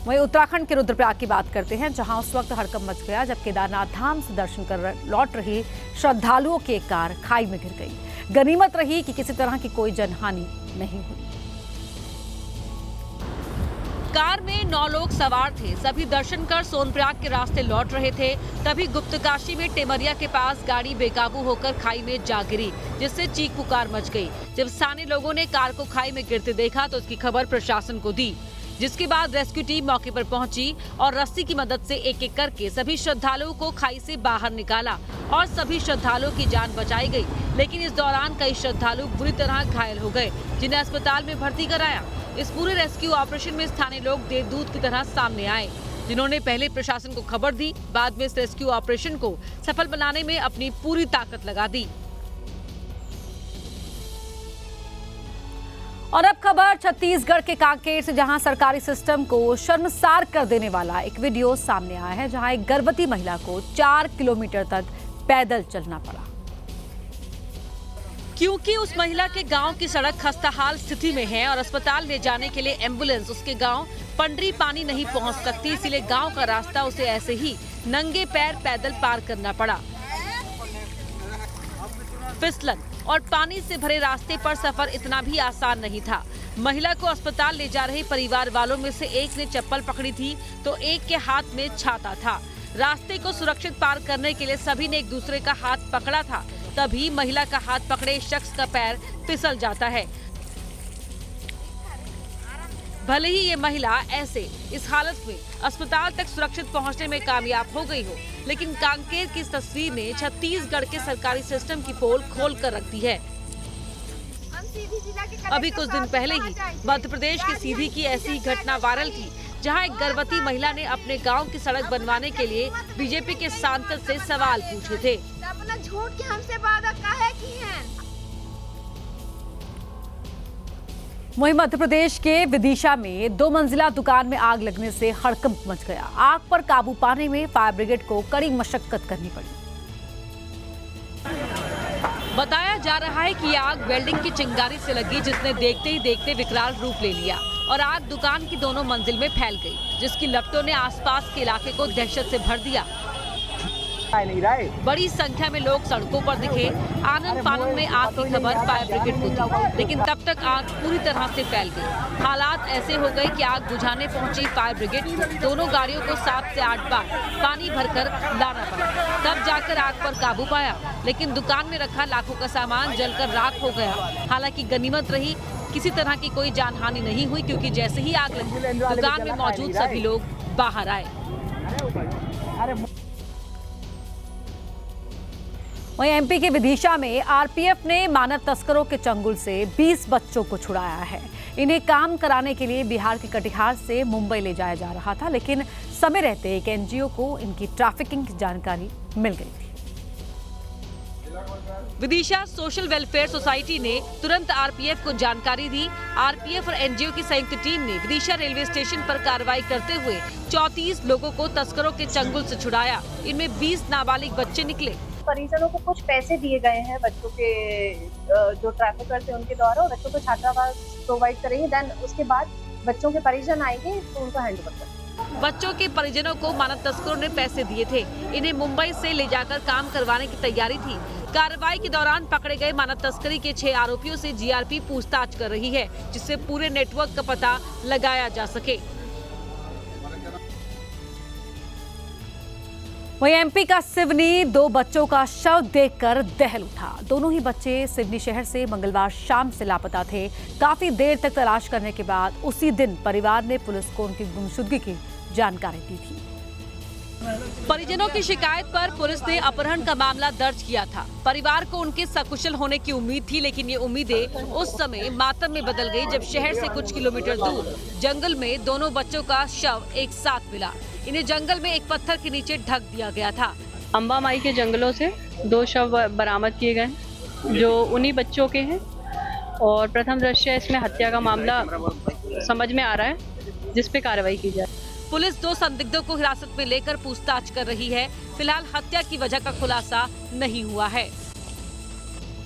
वहीं उत्तराखंड के रुद्रप्रयाग की बात करते हैं, जहां उस वक्त हड़कंप मच गया जब केदारनाथ धाम से दर्शन कर लौट रही श्रद्धालुओं की एक कार खाई में गिर गई। गनीमत रही कि किसी तरह की कोई जनहानि नहीं हुई। कार में 9 लोग सवार थे। सभी दर्शन कर सोनप्रयाग के रास्ते लौट रहे थे। तभी गुप्तकाशी में टेमरिया के पास गाड़ी बेकाबू होकर खाई में जा गिरी, जिससे चीख पुकार मच गई। जब स्थानीय लोगों ने कार को खाई में गिरते देखा तो उसकी खबर प्रशासन को दी, जिसके बाद रेस्क्यू टीम मौके पर पहुंची और रस्सी की मदद से एक एक करके सभी श्रद्धालुओं को खाई से बाहर निकाला और सभी श्रद्धालुओं की जान बचाई गई। लेकिन इस दौरान कई श्रद्धालु बुरी तरह घायल हो गए, जिन्हें अस्पताल में भर्ती कराया। इस पूरे रेस्क्यू ऑपरेशन में स्थानीय लोग देवदूत की तरह सामने आए, जिन्होंने पहले प्रशासन को खबर दी, बाद में इस रेस्क्यू ऑपरेशन को सफल बनाने में अपनी पूरी ताकत लगा दी। और अब खबर छत्तीसगढ़ के कांकेर से, जहां सरकारी सिस्टम को शर्मसार कर देने वाला एक वीडियो सामने आया है, जहां एक गर्भवती महिला को 4 किलोमीटर तक पैदल चलना पड़ा, क्योंकि उस महिला के गांव की सड़क खस्ताहाल स्थिति में है और अस्पताल ले जाने के लिए एम्बुलेंस उसके गांव पंडरी पानी नहीं पहुंच सकती। इसीलिए गांव का रास्ता उसे ऐसे ही नंगे पैर पैदल पार करना पड़ा। फिसलन और पानी से भरे रास्ते पर सफर इतना भी आसान नहीं था। महिला को अस्पताल ले जा रहे परिवार वालों में से एक ने चप्पल पकड़ी थी तो एक के हाथ में छाता था। रास्ते को सुरक्षित पार करने के लिए सभी ने एक दूसरे का हाथ पकड़ा था। तभी महिला का हाथ पकड़े शख्स का पैर फिसल जाता है। भले ही ये महिला ऐसे इस हालत में अस्पताल तक सुरक्षित पहुंचने में कामयाब हो गई हो, लेकिन कांकेर की इस तस्वीर ने छत्तीसगढ़ के सरकारी सिस्टम की पोल खोल कर रख दी है। अभी कुछ दिन पहले ही मध्य प्रदेश की सीधी की ऐसी ही घटना वायरल थी, जहां एक गर्भवती महिला ने अपने गांव की सड़क बनवाने के लिए बीजेपी के सांसद से सवाल पूछे थे। अपना झूठ के हमसे वादा काहे की हैं? वहीं मध्य प्रदेश के विदिशा में 2 मंजिला दुकान में आग लगने से हड़कंप मच गया। आग पर काबू पाने में फायर ब्रिगेड को कड़ी मशक्कत करनी पड़ी। बताया जा रहा है कि आग वेल्डिंग की चिंगारी से लगी, जिसने देखते ही देखते विकराल रूप ले लिया और आग दुकान की दोनों मंजिल में फैल गई, जिसकी लपटों ने आसपास के इलाके को दहशत से भर दिया। बड़ी संख्या में लोग सड़कों पर दिखे। आनन फानन में आग की खबर फायर ब्रिगेड को थी, लेकिन तब तक आग पूरी तरह से फैल गई। हालात ऐसे हो गए कि आग बुझाने पहुंची फायर ब्रिगेड दोनों गाड़ियों को 7 से 8 बार पानी भरकर लाना पड़ा, तब जाकर आग पर काबू पाया। लेकिन दुकान में रखा लाखों का सामान जलकर राख हो गया। हालांकि गनीमत रही, किसी तरह की कोई जानहानि नहीं हुई, क्योंकि जैसे ही आग लगी दुकान में मौजूद सभी लोग बाहर आए। वहीं एमपी के विदिशा में आरपीएफ ने मानव तस्करों के चंगुल से 20 बच्चों को छुड़ाया है। इन्हें काम कराने के लिए बिहार के कटिहार से मुंबई ले जाया जा रहा था, लेकिन समय रहते एक एनजीओ को इनकी ट्रैफिकिंग की जानकारी मिल गई थी। विदिशा सोशल वेलफेयर सोसाइटी ने तुरंत आरपीएफ को जानकारी दी। आरपीएफ और एनजीओ की संयुक्त टीम ने विदिशा रेलवे स्टेशन पर कार्रवाई करते हुए 34 लोगों को तस्करों के चंगुल से छुड़ाया। इनमें 20 नाबालिग बच्चे निकले। परिजनों को कुछ पैसे दिए गए हैं बच्चों के, जो ट्रैफिकर्स हैं उनके द्वारा, और बच्चों को छात्रावास प्रोवाइड करेंगे। देन उसके बाद बच्चों के परिजन आएंगे तो उनको हैंड ओवर करेंगे। बच्चों के परिजनों को मानव तस्करों ने पैसे दिए थे। इन्हें मुंबई से ले जाकर काम करवाने की तैयारी थी। कार्रवाई के दौरान पकड़े गए मानव तस्करी के 6 आरोपियों से जीआरपी पूछताछ कर रही है, जिससे पूरे नेटवर्क का पता लगाया जा सके। वहीं एमपी का सिवनी 2 बच्चों का शव देखकर दहल उठा। दोनों ही बच्चे सिवनी शहर से मंगलवार शाम से लापता थे। काफी देर तक तलाश करने के बाद उसी दिन परिवार ने पुलिस को उनकी गुमशुदगी की जानकारी दी थी। परिजनों की शिकायत पर पुलिस ने अपहरण का मामला दर्ज किया था। परिवार को उनके सकुशल होने की उम्मीद थी, लेकिन ये उम्मीदें उस समय मातम में बदल गई जब शहर से कुछ किलोमीटर दूर जंगल में दोनों बच्चों का शव एक साथ मिला। इन्हें जंगल में एक पत्थर के नीचे ढक दिया गया था। अंबा माई के जंगलों से 2 शव बरामद किए गए, जो उन्हीं बच्चों के हैं, और प्रथम दृष्टया इसमें हत्या का मामला समझ में आ रहा है, जिस पे कार्रवाई की जाए। पुलिस 2 संदिग्धों को हिरासत में लेकर पूछताछ कर रही है। फिलहाल हत्या की वजह का खुलासा नहीं हुआ है।